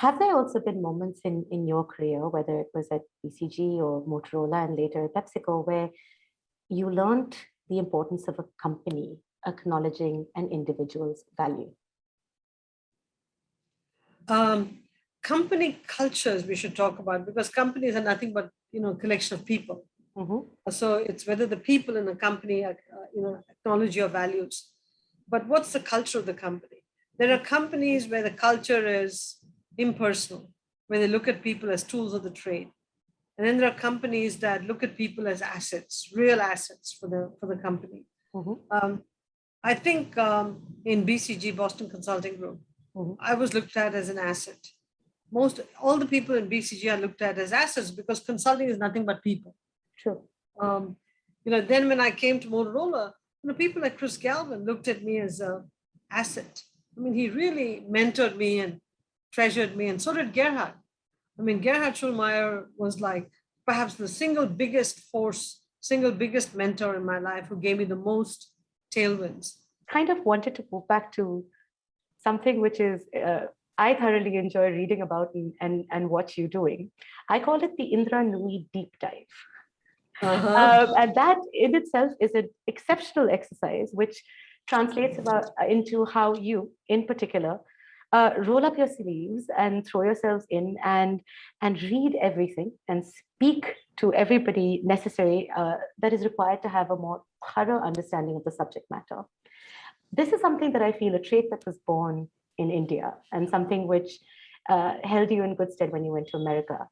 Have there also been moments in your career, whether it was at BCG or Motorola and later at PepsiCo, where you learned the importance of a company acknowledging an individual's value? Company cultures we should talk about, because companies are nothing but a collection of people. So it's whether the people in a company acknowledge your values. But what's the culture of the company? There are companies where the culture is impersonal, where they look at people as tools of the trade. And then there are companies that look at people as assets, real assets for the company. I think in BCG, Boston Consulting Group, I was looked at as an asset. All the people in BCG are looked at as assets because consulting is nothing but people. Sure. Then when I came to Motorola, people like Chris Galvin looked at me as an asset. I mean, he really mentored me and treasured me, and so did Gerhard. I mean, Gerhard Schulmeier was like perhaps the single biggest mentor in my life, who gave me the most tailwinds. Kind of wanted to move back to something which is I thoroughly enjoy reading about and watch you doing. I call it the Indra Nooyi deep dive. And that in itself is an exceptional exercise, which translates into how you, in particular, roll up your sleeves and throw yourselves in and read everything and speak to everybody necessary that is required to have a more thorough understanding of the subject matter. This is something that I feel a trait that was born in India, and something which held you in good stead when you went to America,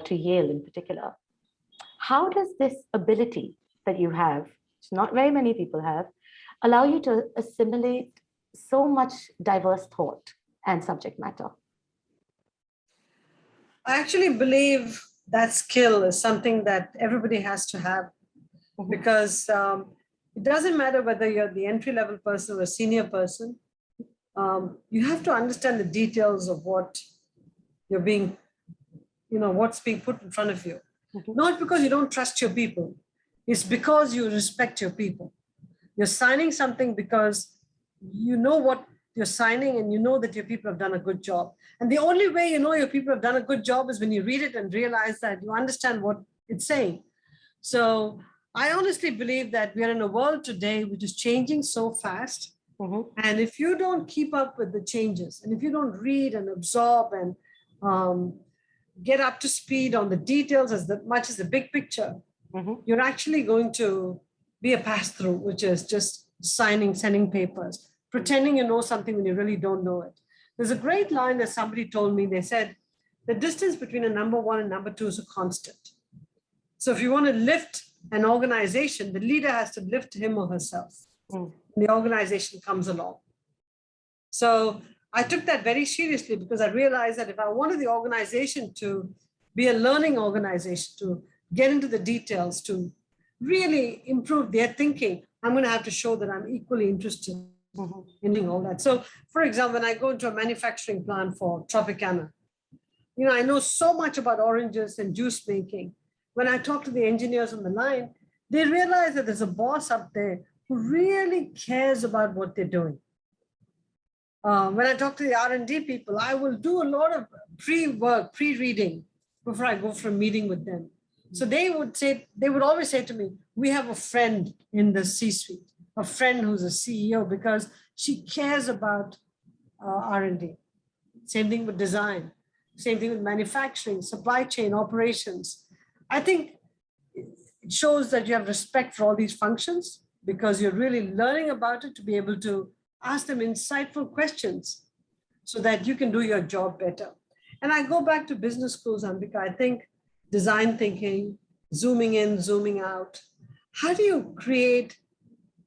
to Yale in particular. How does this ability that you have, which not very many people have, allow you to assimilate so much diverse thought and subject matter? I actually believe that skill is something that everybody has to have, because it doesn't matter whether you're the entry-level person or a senior person. You have to understand the details of what you're being, what's being put in front of you. Not because you don't trust your people. It's because you respect your people. You're signing something because you know what you're signing, and you know that your people have done a good job. And the only way you know your people have done a good job is when you read it and realize that you understand what it's saying. So I honestly believe that we are in a world today which is changing so fast. And if you don't keep up with the changes, and if you don't read and absorb and get up to speed on the details as much as the big picture, you're actually going to be a pass-through, which is just sending papers, pretending you know something when you really don't know it. There's a great line that somebody told me. They said, the distance between a number one and number two is a constant. So if you want to lift an organization, the leader has to lift him or herself. The organization comes along. So I took that very seriously, because I realized that if I wanted the organization to be a learning organization, to get into the details, to really improve their thinking, I'm going to have to show that I'm equally interested in doing all that. So, for example, when I go into a manufacturing plant for Tropicana, I know so much about oranges and juice making. When I talk to the engineers on the line, they realize that there's a boss up there who really cares about what they're doing. When I talk to the R&D people, I will do a lot of pre-work, pre-reading before I go for a meeting with them. So they would always say to me, we have a friend in the C-suite, a friend who's a CEO, because she cares about R&D. Same thing with design, same thing with manufacturing, supply chain, operations. I think it shows that you have respect for all these functions, because you're really learning about it to be able to ask them insightful questions so that you can do your job better. And I go back to business schools, Ambika. I think design thinking, zooming in, zooming out. How do you create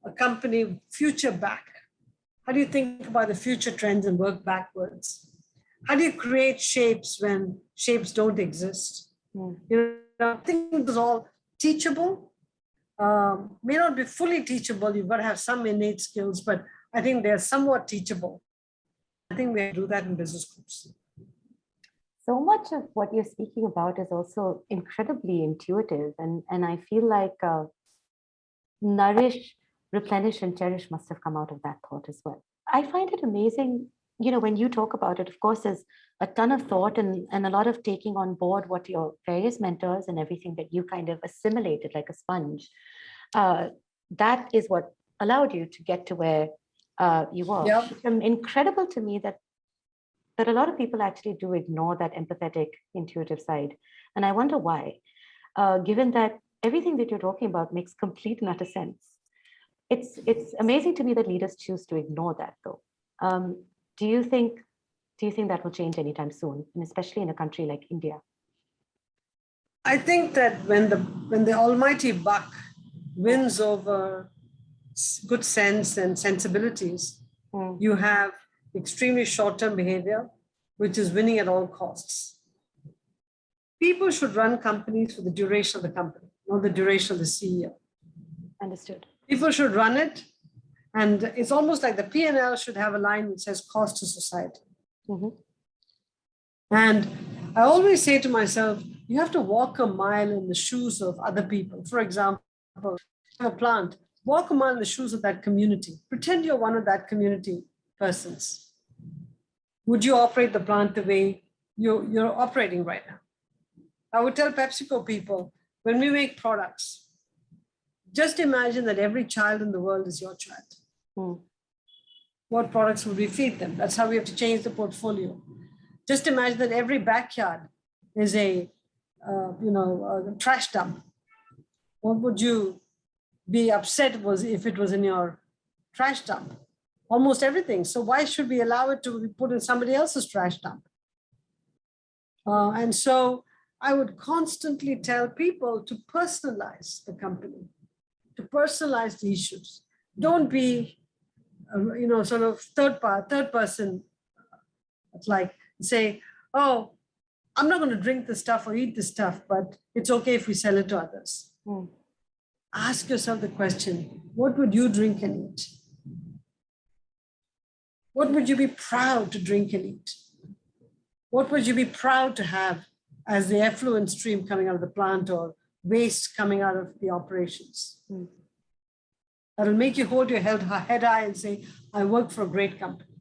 a company future back? How do you think about the future trends and work backwards? How do you create shapes when shapes don't exist? I think it's all teachable. May not be fully teachable. You've got to have some innate skills, but I think they're somewhat teachable. I think we do that in business groups. So much of what you're speaking about is also incredibly intuitive. And I feel like nourish, replenish, and cherish must have come out of that thought as well. I find it amazing. when you talk about it, of course, there's a ton of thought and a lot of taking on board what your various mentors and everything that you kind of assimilated like a sponge. That is what allowed you to get to where you are. Yep. It's incredible to me that a lot of people actually do ignore that empathetic, intuitive side. And I wonder why, given that everything that you're talking about makes complete and utter sense. It's amazing to me that leaders choose to ignore that, though. Do you think that will change anytime soon, and especially in a country like India? I think that when the almighty buck wins over good sense and sensibilities, you have extremely short-term behavior, which is winning at all costs. People should run companies for the duration of the company, not the duration of the CEO. Understood. People should run it, and it's almost like the P&L should have a line that says cost to society. And I always say to myself, you have to walk a mile in the shoes of other people. For example, a plant, walk a mile in the shoes of that community. Pretend you're one of that community persons. Would you operate the plant the way you're operating right now? I would tell PepsiCo people, when we make products, just imagine that every child in the world is your child. What products would we feed them? That's how we have to change the portfolio. Just imagine that every backyard is a trash dump. What would you be upset if it was in your trash dump? Almost everything. So why should we allow it to be put in somebody else's trash dump? And so I would constantly tell people to personalize the company, to personalize the issues. Don't be, sort of third person. It's like say, oh, I'm not going to drink this stuff or eat this stuff, but it's okay if we sell it to others. Ask yourself the question, what would you drink and eat? What would you be proud to drink and eat? What would you be proud to have as the effluent stream coming out of the plant or waste coming out of the operations? That'll make you hold your head high and say, I work for a great company.